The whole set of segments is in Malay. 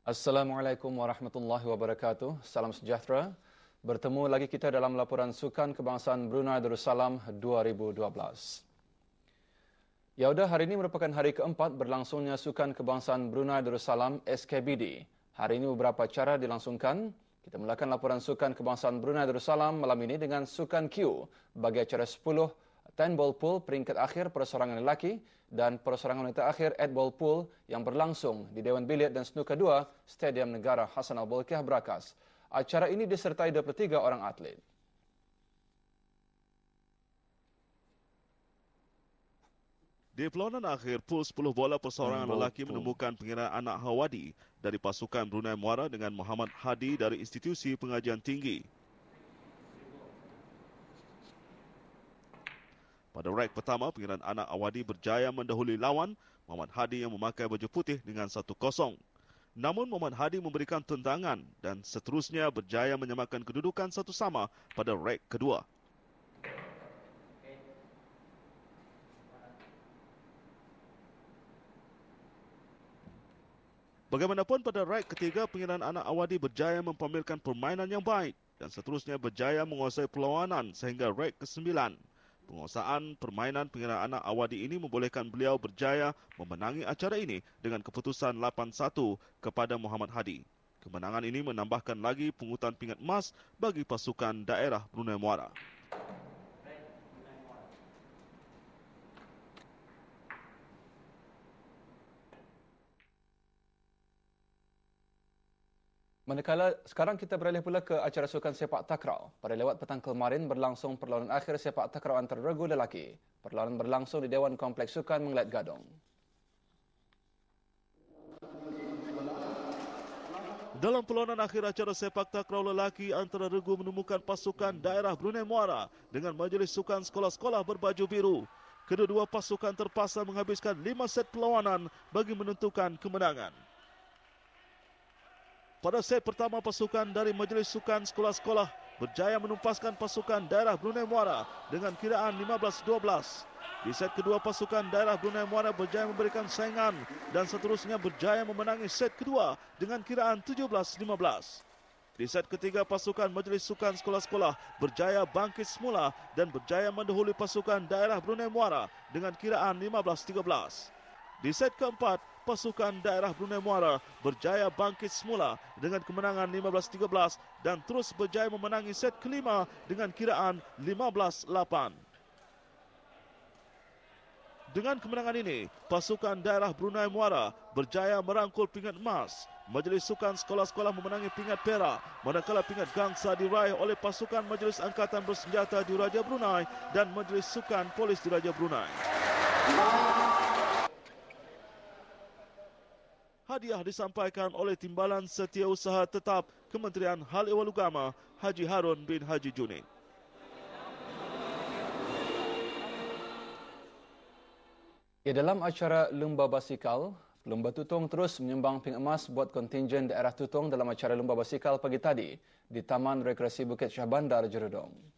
Assalamualaikum warahmatullahi wabarakatuh. Salam sejahtera. Bertemu lagi kita dalam laporan Sukan Kebangsaan Brunei Darussalam 2012. Yaudah, hari ini merupakan hari keempat berlangsungnya Sukan Kebangsaan Brunei Darussalam SKBD. Hari ini beberapa cara dilangsungkan. Kita mulakan laporan Sukan Kebangsaan Brunei Darussalam malam ini dengan Sukan Q bagi acara 10 10 ball pool peringkat akhir perseorangan lelaki dan perseorangan wanita akhir 8 ball pool yang berlangsung di Dewan Biliar dan Snooker 2 Stadium Negara Hassan Al-Bolkiah Brakas. Acara ini disertai 23 orang atlet. Di perlawanan akhir, pool 10 bola perseorangan lelaki menemukan pengiraan anak Hawadi dari pasukan Brunei Muara dengan Muhammad Hadi dari Institusi Pengajian Tinggi. Pada reg pertama, pengiraan anak Awadi berjaya mendahului lawan Muhammad Hadi yang memakai baju putih dengan 1-0. Namun Muhammad Hadi memberikan tendangan dan seterusnya berjaya menyamakan kedudukan satu sama pada reg kedua. Bagaimanapun pada reg ketiga, pengiraan anak Awadi berjaya mempamerkan permainan yang baik dan seterusnya berjaya menguasai perlawanan sehingga reg ke-9. Penguasaan permainan pengiraan anak Awadi ini membolehkan beliau berjaya memenangi acara ini dengan keputusan 8-1 kepada Muhammad Hadi. Kemenangan ini menambahkan lagi pungutan pingat emas bagi pasukan daerah Brunei Muara. Manakala sekarang kita beralih pula ke acara sukan sepak takraw. Pada lewat petang kemarin berlangsung perlawanan akhir sepak takraw antara regu lelaki. Perlawanan berlangsung di Dewan Kompleks Sukan Menglet Gadong. Dalam perlawanan akhir acara sepak takraw lelaki antara regu menemukan pasukan daerah Brunei Muara dengan Majlis Sukan Sekolah-Sekolah Berbaju Biru. Kedua-dua pasukan terpaksa menghabiskan 5 set perlawanan bagi menentukan kemenangan. Pada set pertama, pasukan dari Majlis Sukan Sekolah-Sekolah berjaya menumpaskan pasukan daerah Brunei Muara dengan kiraan 15-12. Di set kedua, pasukan daerah Brunei Muara berjaya memberikan saingan dan seterusnya berjaya memenangi set kedua dengan kiraan 17-15. Di set ketiga, pasukan Majlis Sukan Sekolah-Sekolah berjaya bangkit semula dan berjaya mendahului pasukan daerah Brunei Muara dengan kiraan 15-13. Di set keempat, pasukan daerah Brunei Muara berjaya bangkit semula dengan kemenangan 15-13 dan terus berjaya memenangi set kelima dengan kiraan 15-8. Dengan kemenangan ini, pasukan daerah Brunei Muara berjaya merangkul pingat emas. Majlis Sukan Sekolah-Sekolah memenangi pingat perak, manakala pingat gangsa diraih oleh pasukan Majlis Angkatan Bersenjata Diraja Brunei dan Majlis Sukan Polis Diraja Brunei. Hadiah disampaikan oleh Timbalan Setiausaha Tetap Kementerian Hal Ehwal Agama Haji Harun bin Haji Junaid. Dalam acara Lumba Basikal, Lumba Tutong terus menyumbang pingat emas buat kontingen daerah Tutong dalam acara Lumba Basikal pagi tadi di Taman Rekreasi Bukit Syah Bandar, Jerudong.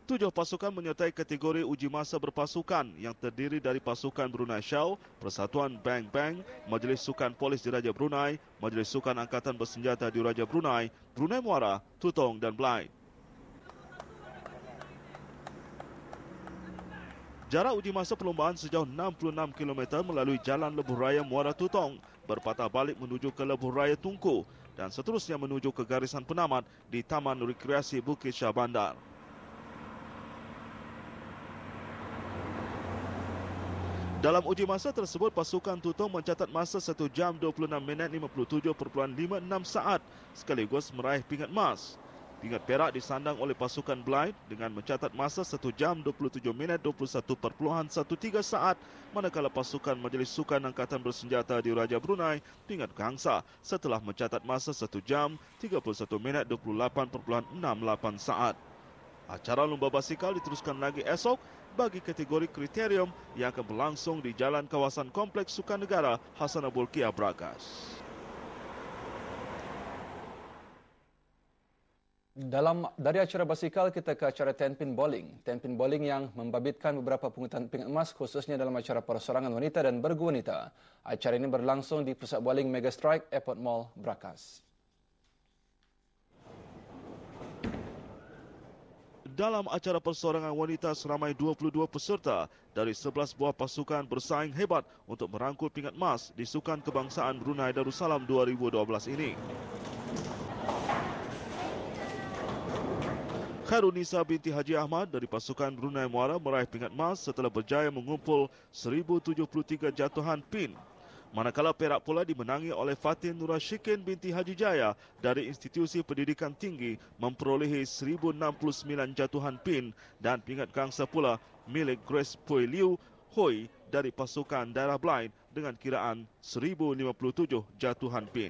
7 pasukan menyertai kategori uji masa berpasukan yang terdiri dari pasukan Brunei Shau, Persatuan Bang Bang, Majlis Sukan Polis Diraja Brunei, Majlis Sukan Angkatan Bersenjata Diraja Brunei, Brunei Muara, Tutong dan Blyth. Jarak uji masa perlombaan sejauh 66 km melalui Jalan Lebuh Raya Muara Tutong, berpatah balik menuju ke Lebuh Raya Tunku dan seterusnya menuju ke garisan penamat di Taman Rekreasi Bukit Syah Bandar. Dalam uji masa tersebut, pasukan Tutong mencatat masa 1 jam 26 minit 57.56 saat sekaligus meraih pingat emas. Pingat perak disandang oleh pasukan Blyth dengan mencatat masa 1 jam 27 minit 21.13 saat, manakala pasukan Majlis Sukan Angkatan Bersenjata Diraja Brunei pingat gangsa setelah mencatat masa 1 jam 31 minit 28.68 saat. Acara Lumba Basikal diteruskan lagi esok bagi kategori kriterium yang akan berlangsung di Jalan Kawasan Kompleks Sukan Negara Hassan Al-Bolkiah Brakas. Dari acara basikal kita ke acara 10 pin bowling. 10 pin bowling yang membabitkan beberapa pungutan pingat emas khususnya dalam acara persorangan wanita dan bergu wanita. Acara ini berlangsung di Pusat Bowling Mega Strike Airport Mall, Brakas. Dalam acara persorangan wanita seramai 22 peserta dari 11 buah pasukan bersaing hebat untuk merangkul pingat emas di Sukan Kebangsaan Brunei Darussalam 2012 ini. Khairunisa binti Haji Ahmad dari pasukan Brunei Muara meraih pingat emas setelah berjaya mengumpul 1073 jatuhan pin. Manakala perak pula dimenangi oleh Fatin Nurashikin binti Haji Jaya dari Institusi Pendidikan Tinggi memperolehi 1069 jatuhan pin dan pingat gangsa pula milik Grace Pui Liu Hoi dari pasukan daerah Blind dengan kiraan 1057 jatuhan pin.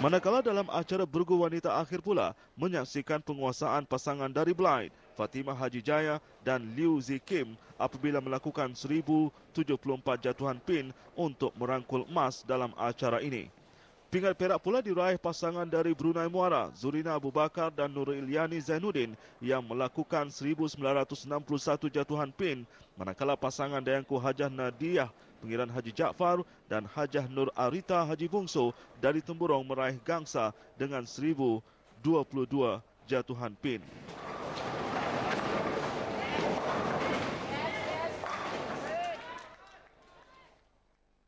Manakala dalam acara bergu wanita akhir pula menyaksikan penguasaan pasangan dari Blind, Fatimah Haji Jaya dan Liu Zi Kim apabila melakukan 1074 jatuhan pin untuk merangkul emas dalam acara ini. Pingat perak pula diraih pasangan dari Brunei Muara, Zurina Abu Bakar dan Nur Ilyani Zainuddin yang melakukan 1961 jatuhan pin, manakala pasangan Dayangku Hajah Nadiah Pengiran Haji Jaafar dan Hajah Nur Arita Haji Bungso dari Temburong meraih gangsa dengan 1022 jatuhan pin.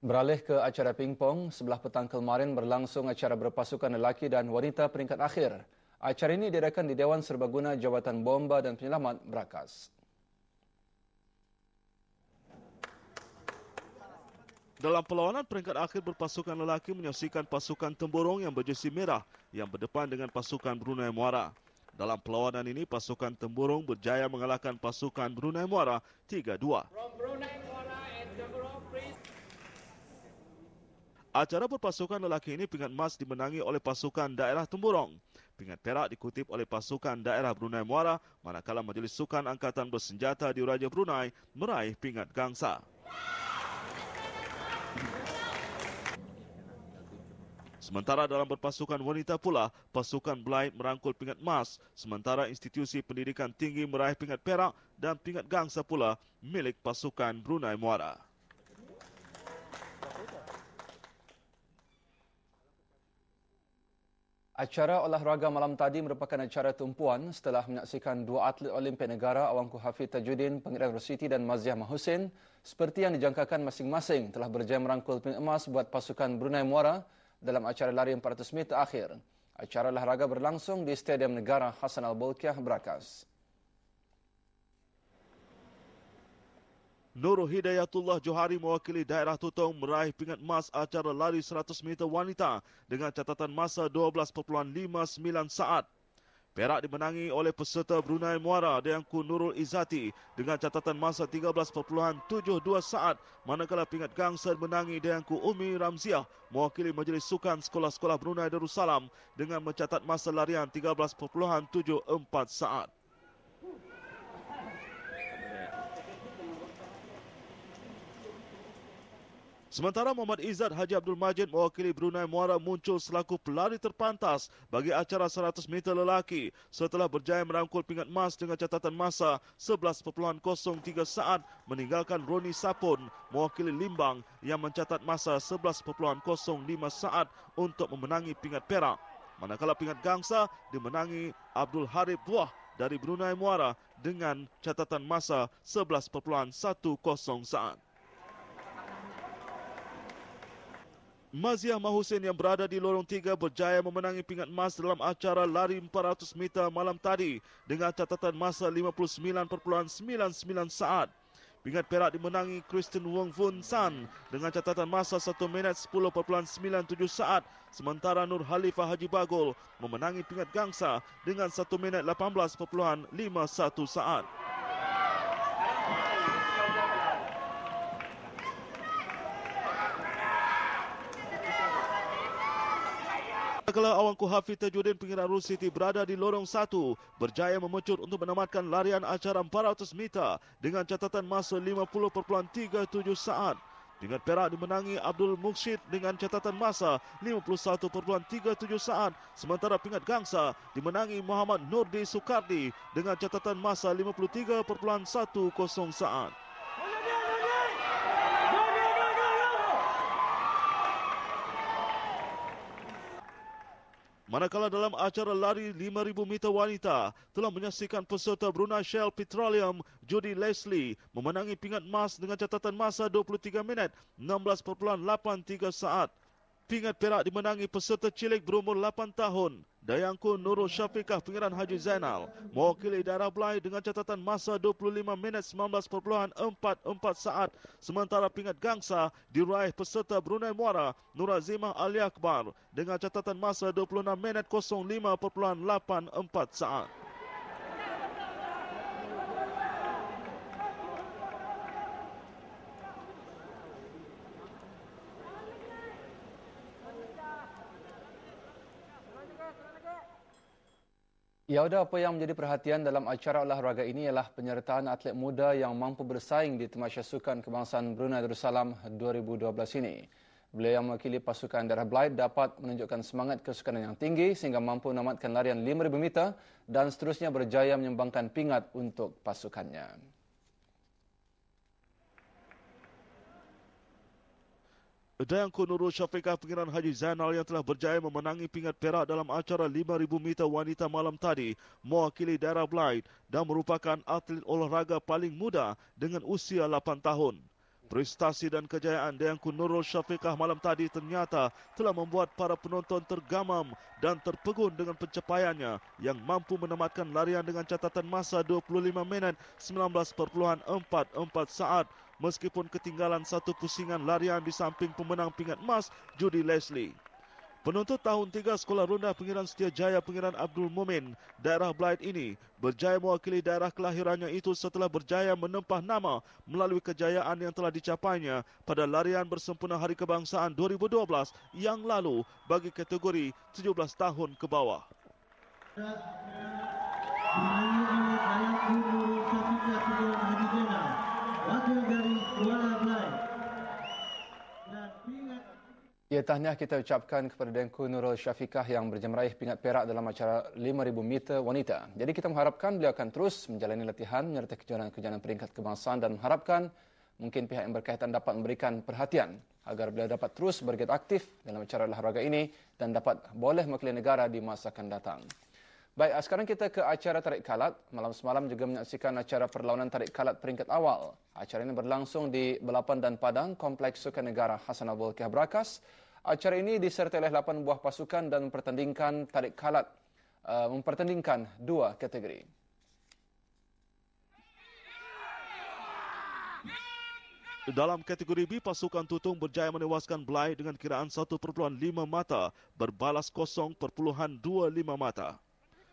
Beralih ke acara pingpong, sebelah petang kemarin berlangsung acara berpasukan lelaki dan wanita peringkat akhir. Acara ini diadakan di Dewan Serbaguna Jabatan Bomba dan Penyelamat, Brakas. Dalam perlawanan peringkat akhir berpasukan lelaki menyaksikan pasukan Temburong yang berjersey merah yang berdepan dengan pasukan Brunei Muara. Dalam perlawanan ini, pasukan Temburong berjaya mengalahkan pasukan Brunei Muara 3-2. Acara berpasukan lelaki ini pingat emas dimenangi oleh pasukan daerah Temburong. Pingat perak dikutip oleh pasukan daerah Brunei Muara, manakala Majlis Sukan Angkatan Bersenjata di Raja Brunei meraih pingat gangsa. Sementara dalam berpasukan wanita pula, pasukan Blind merangkul pingat emas, sementara Institusi Pendidikan Tinggi meraih pingat perak dan pingat gangsa pula milik pasukan Brunei Muara. Acara olahraga malam tadi merupakan acara tumpuan setelah menyaksikan dua atlet Olimpik negara Awangku Hafiz Tajuddin, Pangeran Rositi dan Maziah Mahusin seperti yang dijangkakan masing-masing telah berjaya merangkul pingat emas buat pasukan Brunei Muara dalam acara lari 400 meter akhir. Acara olahraga berlangsung di Stadium Negara Hassan Al-Bolkiah, Brakas. Nur Hidayatullah Johari mewakili daerah Tutong meraih pingat emas acara lari 100 meter wanita dengan catatan masa 12.59 saat. Perak dimenangi oleh peserta Brunei Muara Dayangku Nurul Izzati dengan catatan masa 13.72 saat, manakala pingat gangsa dimenangi Dayangku Umi Ramziah mewakili Majlis Sukan Sekolah-Sekolah Brunei Darussalam dengan mencatat masa larian 13.74 saat. Sementara Muhammad Izzat Haji Abdul Majid mewakili Brunei Muara muncul selaku pelari terpantas bagi acara 100 meter lelaki setelah berjaya merangkul pingat emas dengan catatan masa 11.03 saat meninggalkan Roni Sapon mewakili Limbang yang mencatat masa 11.05 saat untuk memenangi pingat perak. Manakala pingat gangsa dimenangi Abdul Harib Buah dari Brunei Muara dengan catatan masa 11.10 saat. Maziah Mahusin yang berada di lorong 3 berjaya memenangi pingat emas dalam acara lari 400 meter malam tadi dengan catatan masa 59.99 saat. Pingat perak dimenangi Kristen Wong Fun San dengan catatan masa 1 minit 10.97 saat, sementara Nur Halifah Haji Bagol memenangi pingat gangsa dengan 1 minit 18.51 saat. Manakala Awangku Hafiz Tajuddin Pengiran Rule City berada di lorong 1, berjaya memecut untuk menamatkan larian acara 400 meter dengan catatan masa 50.37 saat. Pingat perak dimenangi Abdul Mukshid dengan catatan masa 51.37 saat. Sementara pingat gangsa dimenangi Muhammad Nurdi Sukardi dengan catatan masa 53.10 saat. Manakala dalam acara lari 5,000 meter wanita telah menyaksikan peserta Brunei Shell Petroleum Judy Leslie memenangi pingat emas dengan catatan masa 23 minit 16.83 saat. Pingat perak dimenangi peserta cilik berumur 8 tahun Dayangku Nurul Syafiqah Pengiran Haji Zainal mewakili daerah Belai dengan catatan masa 25 minit 19.44 saat. Sementara pingat gangsa diraih peserta Brunei Muara Nur Azimah Ali Akbar dengan catatan masa 26 minit 05.84 saat. Yaudah, apa yang menjadi perhatian dalam acara olahraga ini ialah penyertaan atlet muda yang mampu bersaing di Tamasya Sukan Kebangsaan Brunei Darussalam 2012 ini. Beliau yang mewakili pasukan daerah Belait dapat menunjukkan semangat kesukanan yang tinggi sehingga mampu menamatkan larian 5,000 meter dan seterusnya berjaya menyumbangkan pingat untuk pasukannya. Dayangku Nurul Syafiqah Pengiran Haji Zainal yang telah berjaya memenangi pingat perak dalam acara 5,000 meter wanita malam tadi mewakili daerah Belait dan merupakan atlet olahraga paling muda dengan usia 8 tahun. Prestasi dan kejayaan Dayangku Nurul Syafiqah malam tadi ternyata telah membuat para penonton tergamam dan terpegun dengan pencapaiannya yang mampu menamatkan larian dengan catatan masa 25 minit 19.44 saat. Meskipun ketinggalan satu pusingan larian di samping pemenang pingat emas Judy Leslie. Penuntut tahun 3 Sekolah Rendah Pengiran Setia Jaya Pengiran Abdul Mumin, daerah Belait ini berjaya mewakili daerah kelahirannya itu setelah berjaya menempah nama melalui kejayaan yang telah dicapainya pada larian bersempena Hari Kebangsaan 2012 yang lalu bagi kategori 17 tahun ke bawah. Ya, tahniah kita ucapkan kepada Dayangku Nurul Syafiqah yang berjaya meraih pingat perak dalam acara 5,000 meter wanita. Jadi kita mengharapkan beliau akan terus menjalani latihan menyertai kejuaraan-kejuaraan peringkat kebangsaan dan mengharapkan mungkin pihak yang berkaitan dapat memberikan perhatian agar beliau dapat terus bergiat aktif dalam acara olahraga ini dan dapat boleh mewakili negara di masa akan datang. Baik, sekarang kita ke acara tarik kalat. Malam semalam juga menyaksikan acara perlawanan tarik kalat peringkat awal. Acara ini berlangsung di Belapan dan Padang, Kompleks Sukan Negara Hasan Abdul Keh Brakas. Acara ini disertai oleh 8 buah pasukan dan mempertandingkan tarik kalat, mempertandingkan 2 kategori. Dalam kategori B, pasukan Tutung berjaya menewaskan Belait dengan kiraan 1.5 mata berbalas 0.25 mata.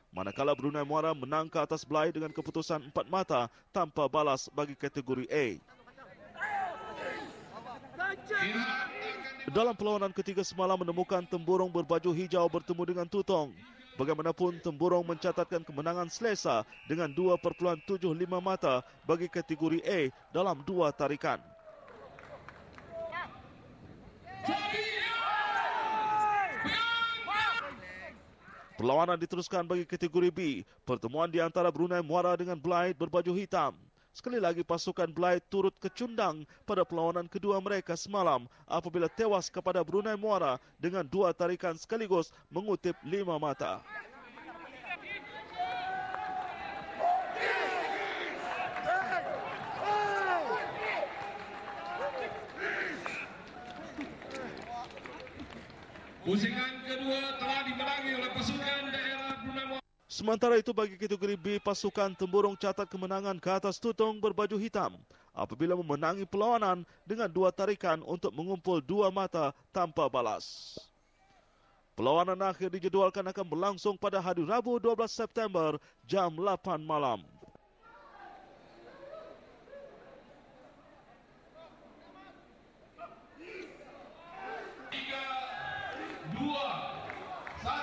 Manakala Brunei Muara menang ke atas Belait dengan keputusan 4 mata tanpa balas bagi kategori A. Dalam perlawanan ketiga semalam menemukan Temburong berbaju hijau bertemu dengan Tutong. Bagaimanapun Temburong mencatatkan kemenangan selesa dengan 2.75 mata bagi kategori A dalam 2 tarikan. Perlawanan diteruskan bagi kategori B. Pertemuan di antara Brunei Muara dengan Belait berbaju hitam. Sekali lagi pasukan Belait turut kecundang pada perlawanan kedua mereka semalam apabila tewas kepada Brunei Muara dengan 2 tarikan sekaligus mengutip 5 mata. Pusingan kedua telah dimenangi oleh pasukan daerah Brunei Muara. Sementara itu bagi kategori B, pasukan Temburong catat kemenangan ke atas Tutong berbaju hitam apabila memenangi perlawanan dengan 2 tarikan untuk mengumpul 2 mata tanpa balas. Perlawanan akhir dijadualkan akan berlangsung pada hari Rabu 12 September jam 8 malam. Dua, 1.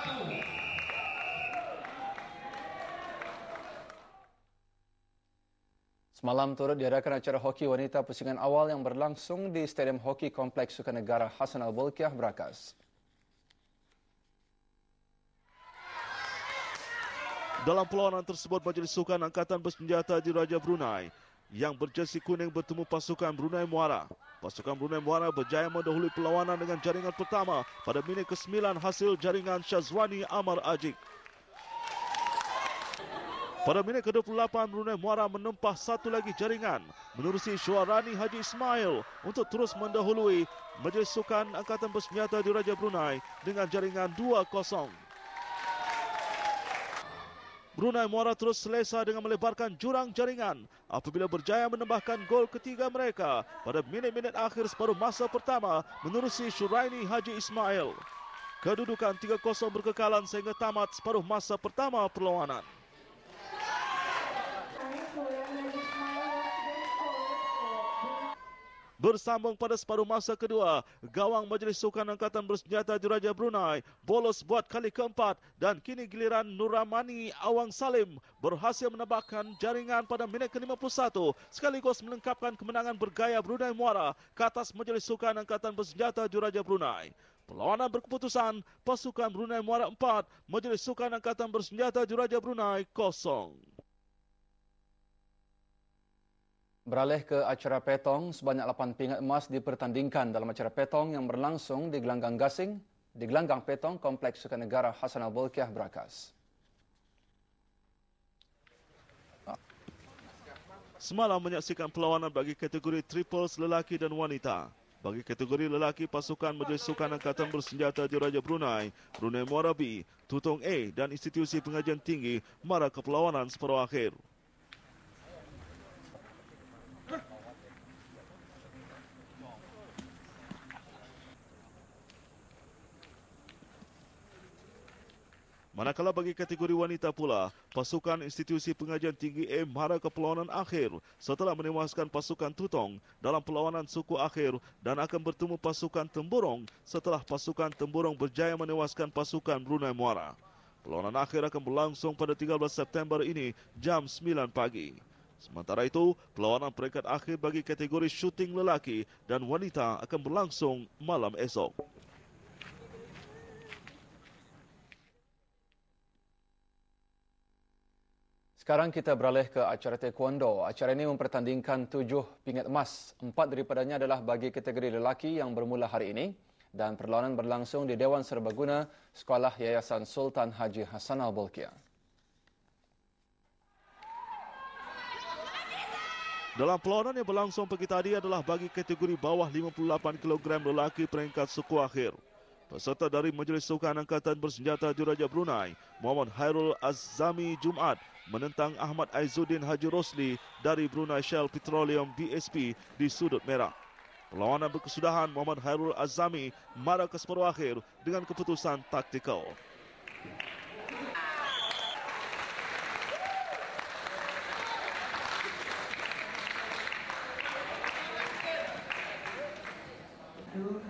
Semalam turut diadakan acara hoki wanita pusingan awal yang berlangsung di Stadium Hoki Kompleks Sukan Negara Hassan Al-Bolkiah, Berakas. Dalam perlawanan tersebut, Majlis Sukan Angkatan Bersenjata Diraja Brunei yang berjersey kuning bertemu pasukan Brunei Muara. Pasukan Brunei Muara berjaya mendahului perlawanan dengan jaringan pertama pada minit ke-9 hasil jaringan Syazwani Amar Ajik. Pada minit ke-28, Brunei Muara menempah satu lagi jaringan menerusi Syuarani Haji Ismail untuk terus mendahului Majlis Sukan Angkatan Bersenjata Diraja Brunei dengan jaringan 2-0. Brunei Muara terus selesa dengan melebarkan jurang jaringan apabila berjaya menambahkan gol ketiga mereka pada minit-minit akhir separuh masa pertama menerusi Syuraini Haji Ismail. Kedudukan 3-0 berkekalan sehingga tamat separuh masa pertama perlawanan. Bersambung pada separuh masa kedua, gawang Majlis Sukan Angkatan Bersenjata Diraja Brunei bolos buat kali keempat dan kini giliran Nuramani Awang Salim berhasil menambahkan jaringan pada minit ke-51 sekaligus melengkapkan kemenangan bergaya Brunei Muara ke atas Majlis Sukan Angkatan Bersenjata Diraja Brunei. Perlawanan berkeputusan pasukan Brunei Muara 4, Majlis Sukan Angkatan Bersenjata Diraja Brunei 0. Beralih ke acara petong, sebanyak 8 pingat emas dipertandingkan dalam acara petong yang berlangsung di Gelanggang Gasing, di Gelanggang Petong Kompleks Sukan Negara Hassan Al-Bolkiah, Berakas. Semalam menyaksikan perlawanan bagi kategori triples lelaki dan wanita. Bagi kategori lelaki, pasukan Majlis Sukan Angkatan Bersenjata Diraja Brunei, Brunei Muara B, Tutong A dan Institusi Pengajian Tinggi mara ke perlawanan separuh akhir. Manakala bagi kategori wanita pula, pasukan Institusi Pengajian Tinggi A mara ke perlawanan akhir setelah menewaskan pasukan Tutong dalam perlawanan suku akhir dan akan bertemu pasukan Temburong setelah pasukan Temburong berjaya menewaskan pasukan Brunei Muara. Perlawanan akhir akan berlangsung pada 13 September ini jam 9 pagi. Sementara itu, perlawanan peringkat akhir bagi kategori syuting lelaki dan wanita akan berlangsung malam esok. Sekarang kita beralih ke acara taekwondo. Acara ini mempertandingkan 7 pingat emas. 4 daripadanya adalah bagi kategori lelaki yang bermula hari ini dan perlawanan berlangsung di Dewan Serbaguna Sekolah Yayasan Sultan Haji Hassan Al-Bolkiah. Dalam perlawanan yang berlangsung pagi tadi adalah bagi kategori bawah 58 kg lelaki peringkat suku akhir. Peserta dari Majlis Sukan Angkatan Bersenjata Diraja Brunei, Muhammad Hairul Azami Jumaat menentang Ahmad Aizuddin Haji Rosli dari Brunei Shell Petroleum BSP di sudut merah. Perlawanan berkesudahan Muhammad Hairul Azami mara ke separuh akhir dengan keputusan taktikal.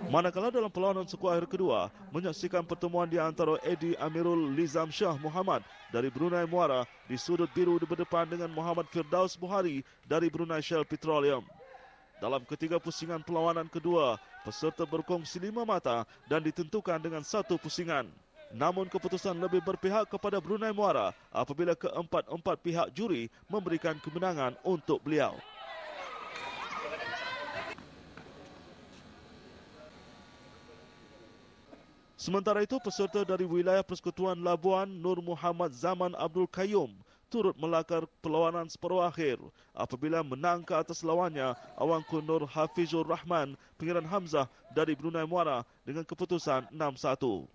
Manakala dalam perlawanan suku akhir kedua, menyaksikan pertemuan di antara Edi Amirul Lizam Shah Muhammad dari Brunei Muara di sudut biru di berdepan dengan Muhammad Firdaus Buhari dari Brunei Shell Petroleum. Dalam ketiga pusingan perlawanan kedua, peserta berkongsi 5 mata dan ditentukan dengan 1 pusingan. Namun keputusan lebih berpihak kepada Brunei Muara apabila keempat-empat pihak juri memberikan kemenangan untuk beliau. Sementara itu, peserta dari wilayah Persekutuan Labuan, Nur Muhammad Zaman Abdul Qayyum, turut melakar perlawanan separuh akhir apabila menang ke atas lawannya Awangku Nur Hafizur Rahman Pengiran Hamzah dari Brunei Muara dengan keputusan 6-1.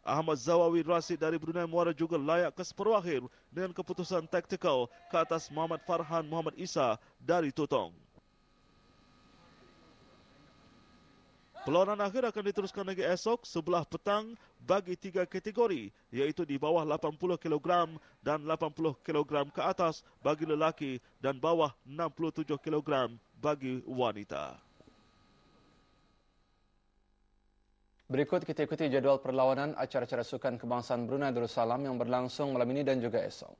Ahmad Zawawi Rasid dari Brunei Muara juga layak ke separuh akhir dengan keputusan taktikal ke atas Muhammad Farhan Muhammad Isa dari Tutong. Perlawanan akhir akan diteruskan lagi esok sebelah petang bagi 3 kategori, iaitu di bawah 80 kg dan 80 kg ke atas bagi lelaki dan bawah 67 kg bagi wanita. Berikut kita ikuti jadual perlawanan acara-acara sukan kebangsaan Brunei Darussalam yang berlangsung malam ini dan juga esok.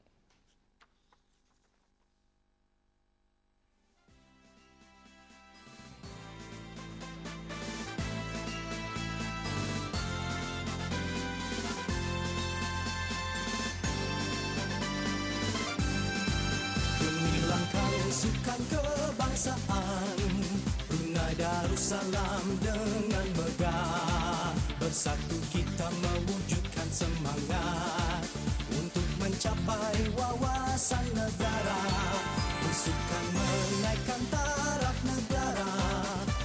sukan kebangsaan Brunei Darussalam dengan megah. Bersatu kita mewujudkan semangat untuk mencapai wawasan negara. Bersukan menaikkan taraf negara,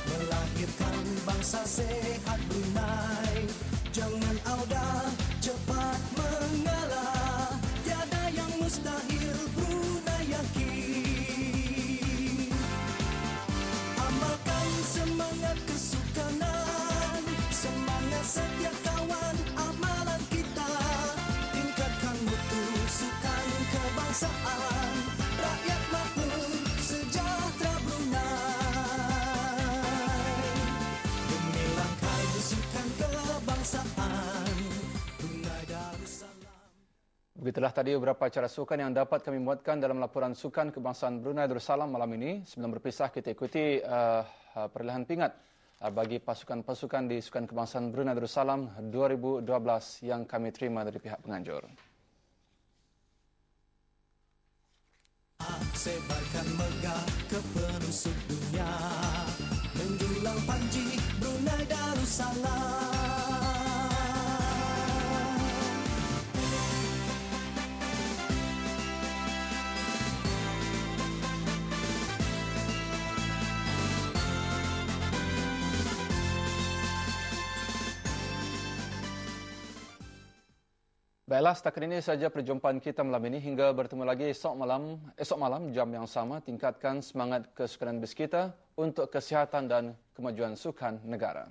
melahirkan bangsa sehat Brunei. Jangan audah cepat mengalah, tiada yang mustahil Brunei yakin. Amalkan semangat kesukanan, semangat setiap kawan amalan kita. Tingkatkan mutu sukan kebangsaan, rakyat makmur sejahtera Brunei. Demi langkah sukan kebangsaan Brunei Darussalam. Begitulah tadi beberapa acara sukan yang dapat kami muatkan dalam laporan sukan kebangsaan Brunei Darussalam malam ini. Sebelum berpisah, kita ikuti peralihan pingat bagi pasukan-pasukan di Sukan Kebangsaan Brunei Darussalam 2012 yang kami terima dari pihak penganjur. Sebarkan megah ke penusuk dunia, menjulang panji Brunei Darussalam. Baiklah, setakat ini saja perjumpaan kita malam ini. Hingga bertemu lagi esok malam jam yang sama. Tingkatkan semangat kesukanan bis kita untuk kesihatan dan kemajuan sukan negara.